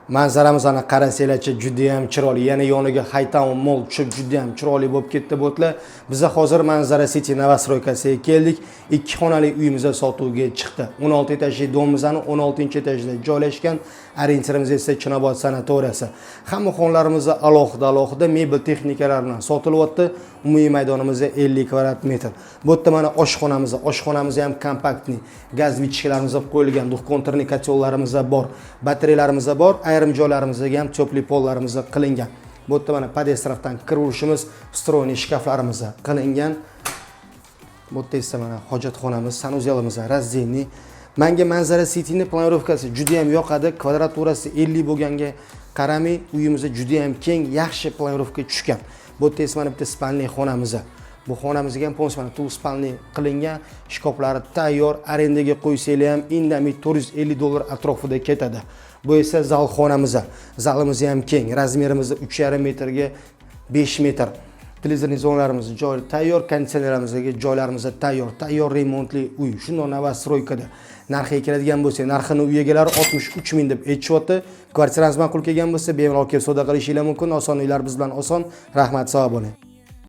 Manzaramiz ana qarasanglarchi juda ham chiroyli. Yana yoniga Haytown Mall tushib juda ham chiroyli bo'lib ketdi bo'tlar. Biz hozir Manzara City Novostroykasiga keldik. 2 xonali uyimiz sotuvga chiqdi. 16 etajli domimizning 16-etajda joylashgan. Orientirimiz esa Chinobod sanatoriyasi. Hamma xonlarimiz alohida mebel texnikalar bilan sotilyapti. Umumiy maydonimiz 50 kvadrat metr. Bu yerda mana oshxonamiz ham kompaktni. Gaz vichkalarimiz qo'yilgan, duxkontirni kotellarimiz bor, batareyalarimiz bor. Ayrim joylarimizga ham to'pli pollarimiz qilingan. Bu yerda mana podest tarafdan kiruvishimiz, stroyni shkaflarimiz qilingan. Bu yerda esa mana hojatxonamiz, sanuzelimiz, razdельный. Menga Manzara City'ni planirovkasi juda ham yoqadi. Kvadraturasi 50 bo'lganga qaramay, uyimiz juda ham keng, yaxshi planirovka tushgan. Bu yerda esa mana bitta spalniy xonamiz. Bu xonamizga ham polностью mana two spalniy qilingan, shkoflari tayyor, arendaga qo'ysanglar ham indamay $450 atrofida ketadi. Bu esa zal xonamiz. Zalimiz ham keng, razmerimiz 3,5 metrga 5 metr. Televizorning zonalarimiz joy tayyor, konditsionerlarimizga joylarimiz tayyor remontli uy. Shunday Novostroykada narxiga keladigan bo'lsa, narxini uy egalari 63 ming deb aytishyapti. Kvartirangiz ma'qul kelgan bo'lsa, bemalol kelib savdo qilishingiz mumkin. Oson uylar biz bilan oson. Rahmat, sog' bo'ling.